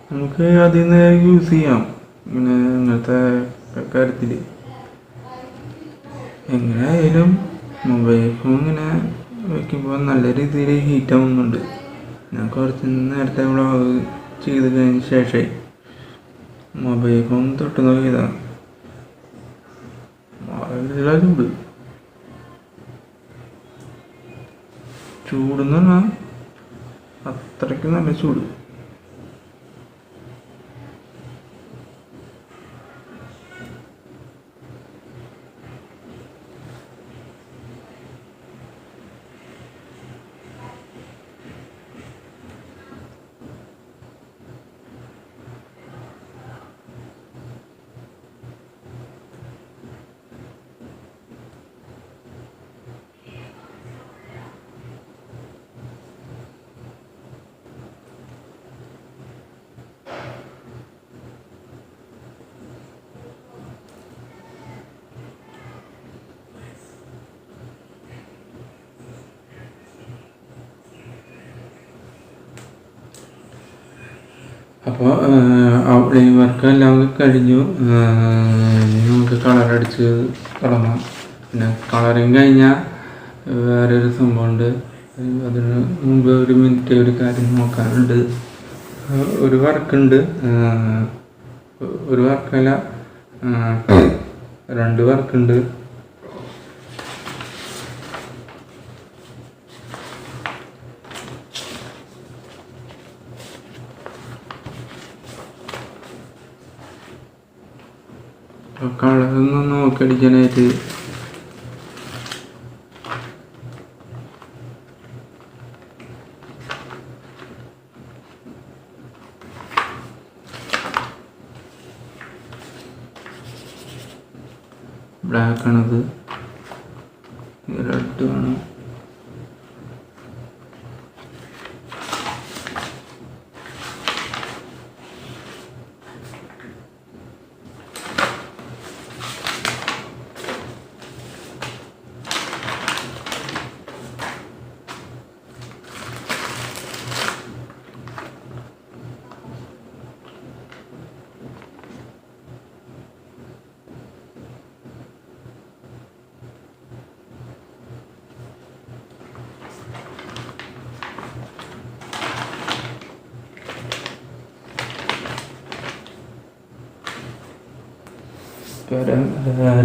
നമുക്ക് അതിൽ നിന്ന് യൂസ് ചെയ്യാം. ഇങ്ങനത്തെ കാര്യത്തിൽ എങ്ങനെയായാലും മൊബൈൽ ഫോൺ ഇങ്ങനെ വയ്ക്കുമ്പോൾ നല്ല രീതിയിൽ ഹീറ്റ് ആവുന്നുണ്ട്. ഞാൻ കുറച്ച് നേരത്തെ വ്ളോഗ് ചെയ്ത് കഴിഞ്ഞ ശേഷമേ മൊബൈൽ ഫോൺ തൊട്ട് നോക്കിയതാണ്. ചൂട് ചൂടെന്ന് പറഞ്ഞാൽ അത്രയ്ക്ക് നല്ല ചൂട്. അപ്പോൾ ഔട്ട്ലൈൻ വർക്ക് എല്ലാം കഴിഞ്ഞു. നമുക്ക് കളറടിച്ച് തുടങ്ങാം. പിന്നെ കളറിങ് കഴിഞ്ഞാൽ വേറൊരു സംഭവമുണ്ട്. അതിന് മുമ്പ് ഒരു മിനിറ്റ് ഒരു കാര്യം നോക്കാനുണ്ട്. ഒരു വർക്കുണ്ട്, ഒരു വർക്കല്ല 2 വർക്കുണ്ട്. കളറൊന്നും നോക്കിയടിക്കാനായിട്ട് ബ്ലാക്ക് ആണത്, റെഡ് ആണ്.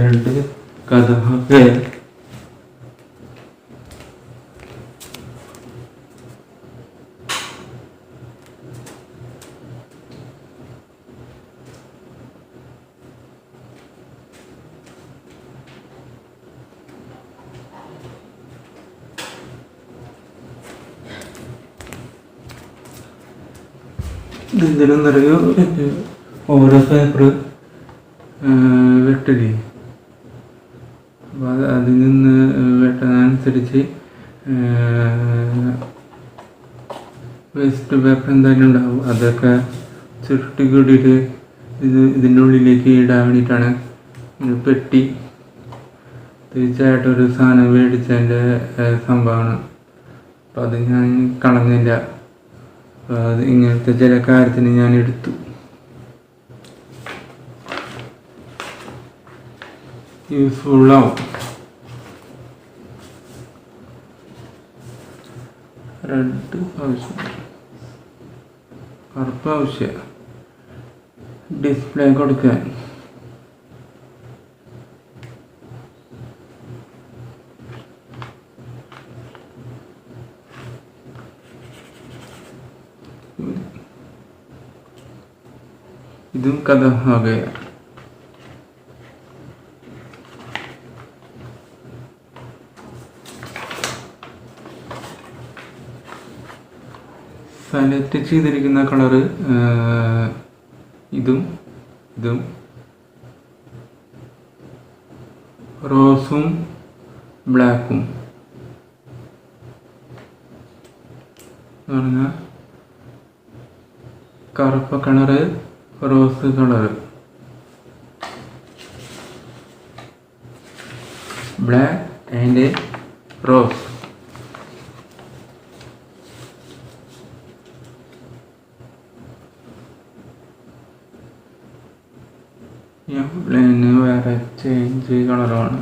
രണ്ട് കഥകളൊക്കെ ഇതെന്തിനെന്നറിയോ, ഓരോ പേപ്പർ വെട്ടില്ലേ, അപ്പോൾ അതിൽ നിന്ന് വെട്ടാനനുസരിച്ച് വേസ്റ്റ് പേപ്പർ എന്തായാലും ഉണ്ടാവും. അതൊക്കെ ചുരുട്ടി കൂടിയിട്ട് ഇതിൻ്റെ ഉള്ളിലേക്ക് ഇടാൻ വേണ്ടിയിട്ടാണ്. ഒരു പെട്ടി, തീർച്ചയായിട്ടും ഒരു സാധനം മേടിച്ചതിൻ്റെ സംഭവമാണ്. അപ്പോൾ അത് ഞാൻ കളഞ്ഞില്ല. അപ്പോൾ അത് ഇങ്ങനത്തെ ചില കാര്യത്തിന് ഞാൻ എടുത്തു. യൂസ്ഫുള്ളാവും. റെഡ് ആവശ്യം, കറുപ്പ് ആവശ്യം, ഡിസ്പ്ലേ കൊടുക്കാൻ. ഇതും കഥ ആകെയാണ്. സെലക്ട് ചെയ്തിരിക്കുന്ന കളറ് ഇതും റോസും ബ്ലാക്കും പറഞ്ഞാൽ കറുപ്പ് colour, rose colour, black and rose. Plain വേറെ ചേഞ്ച് കളറാണ്.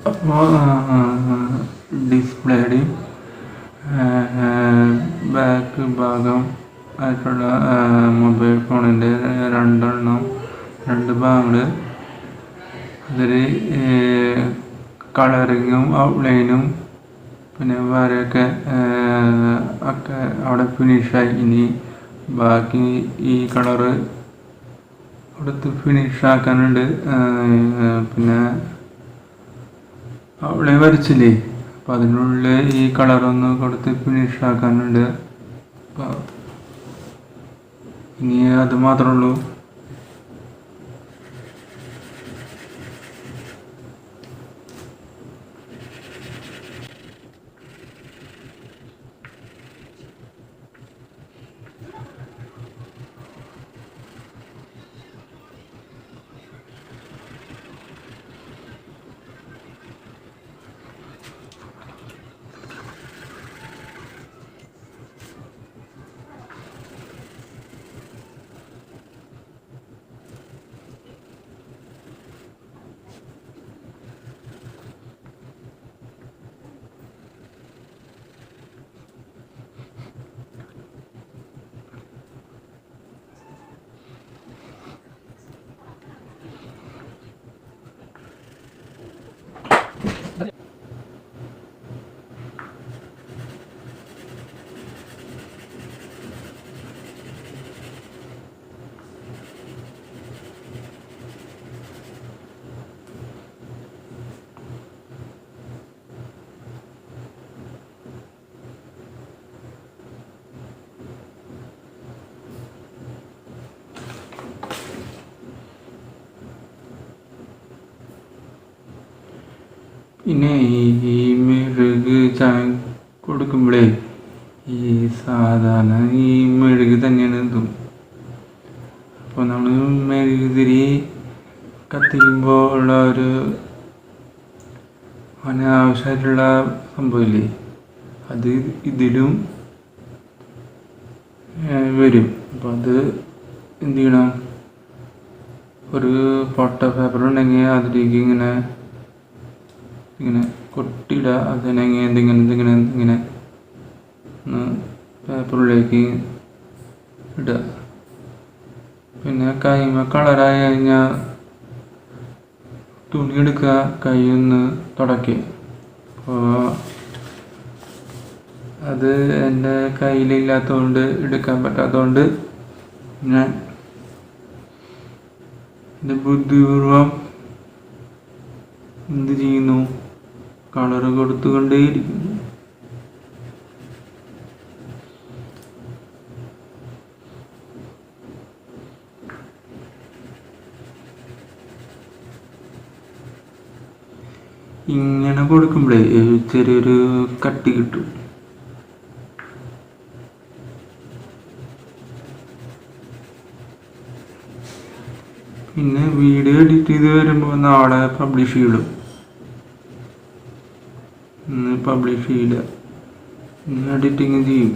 അപ്പോൾ ഡിസ്പ്ലേയുടെയും ബാക്ക് ഭാഗം ആയിട്ടുള്ള മൊബൈൽ ഫോണിൻ്റെ രണ്ട് ഭാഗങ്ങൾ അതിൽ കളറിങ്ങും ഔട്ട്ലൈനും പിന്നെ വരെയൊക്കെ ഒക്കെ അവിടെ ഫിനിഷായി. ഇനി ബാക്കി ഈ കളറ് അവിടുത്തെ ഫിനിഷാക്കാനുണ്ട്. പിന്നെ ഔട്ട്ലൈൻ വരച്ചില്ലേ, അപ്പം അതിനുള്ളിൽ ഈ കളറൊന്ന് കൊടുത്ത് ഫിനിഷാക്കാനുണ്ട്. അപ്പോൾ ഇനി അത് മാത്രമേ ഉള്ളൂ. പിന്നെ ഈ മെഴുക് ചായ കൊടുക്കുമ്പോഴേ ഈ സാധാരണ ഈ മെഴുക് തന്നെയാണ് ഇതും. അപ്പോൾ നമ്മൾ മെഴുകുതിരി കത്തിക്കുമ്പോൾ ഉള്ള ഒരു അനാവശ്യമായിട്ടുള്ള സംഭവമില്ലേ, അത് ഇതിലും വരും. അപ്പോൾ അത് എന്ത് ചെയ്യണം, ഒരു പൊട്ട പേപ്പർ ഉണ്ടെങ്കിൽ അതിലേക്ക് ഇങ്ങനെ കൊട്ടിയിടുക. അതിനെങ്കിൽ എന്തിങ്ങനെ പേപ്പറിലേക്ക് ഇടുക. പിന്നെ കൈമ കളറായി കഴിഞ്ഞാൽ തുണി എടുക്കുക, കൈ ഒന്ന് തുടയ്ക്കുക. അപ്പോൾ അത് എൻ്റെ കയ്യിലില്ലാത്തതുകൊണ്ട് എടുക്കാൻ പറ്റാത്തതുകൊണ്ട് ഞാൻ എൻ്റെ ബുദ്ധിപൂർവം എന്ത് ചെയ്യുന്നു, കളറ് കൊടുത്തുകൊണ്ടേയിരിക്കുന്നു. ഇങ്ങനെ കൊടുക്കുമ്പോഴേ ചെറിയൊരു കട്ടി കിട്ടും. പിന്നെ വീഡിയോ എഡിറ്റ് ചെയ്ത് വരുമ്പോൾ നാളെ പബ്ലിഷ് ചെയ്യിടും. ഇന്ന് പബ്ലിഷ് ചെയ്യില്ല, ഇന്ന് എഡിറ്റിങ് ചെയ്യും.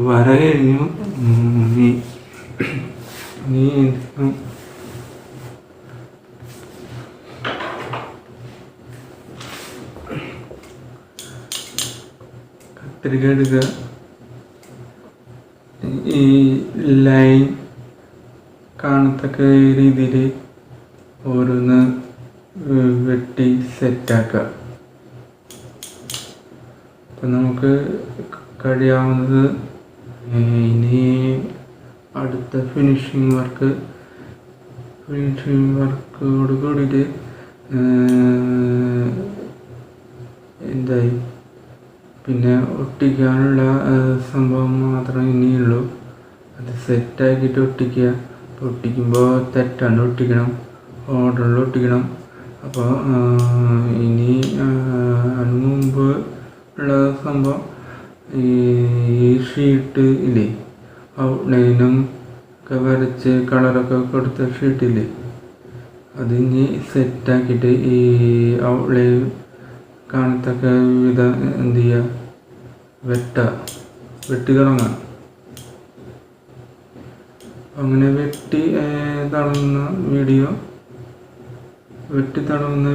വര കഴിഞ്ഞു. നീ നീ കത്രിക എടുക്കുക. ഈ ലൈൻ കാണത്തക്ക രീതിയിൽ ഓരോന്ന് വെട്ടി സെറ്റാക്കുക. അപ്പം നമുക്ക് കഴിയാവുന്നത് ഇനി അടുത്ത ഫിനിഷിങ് വർക്കോട് കൂടിയിട്ട് എന്തായി പിന്നെ ഒട്ടിക്കാനുള്ള സംഭവം മാത്രമേ ഇനിയുള്ളൂ. അത് സെറ്റാക്കിയിട്ട് ഒട്ടിക്കുക. അപ്പോൾ ഒട്ടിക്കുമ്പോൾ തെറ്റാണ്ട് ഒട്ടിക്കണം, ഓർഡറിൽ ഒട്ടിക്കണം. അപ്പോൾ ഇനി അതിന് മുമ്പ് ഉള്ള സംഭവം ഈ ഷീറ്റ് ഇല്ലേ, ഔട്ട്ലൈനും ഒക്കെ വരച്ച് കളറൊക്കെ കൊടുത്ത ഷീറ്റില്ലേ, അത് ഇനി സെറ്റാക്കിയിട്ട് ഈ ഔട്ട്ലൈൻ കാണത്തക്ക വിധം എന്ത് ചെയ്യുക, വെട്ടി തുടങ്ങാം. അങ്ങനെ വെട്ടി തുടങ്ങുന്ന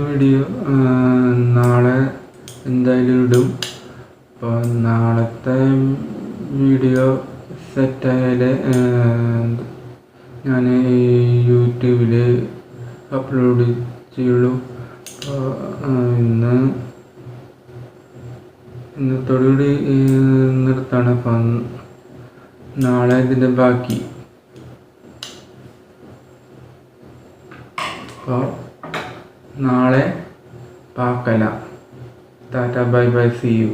വീഡിയോ നാളെ എന്തായാലും ഇടും. അപ്പോൾ നാളത്തെ വീഡിയോ സെറ്റായാൽ ഞാൻ യൂട്യൂബിൽ അപ്ലോഡ് ചെയ്യുള്ളൂ. അപ്പോൾ ഇന്നത്തോടുകൂടി നിർത്താണ്. അപ്പം നാളെ ഇതിൻ്റെ ബാക്കി. അപ്പോൾ നാളെ പാക്കല. Tata, bye bye, see U.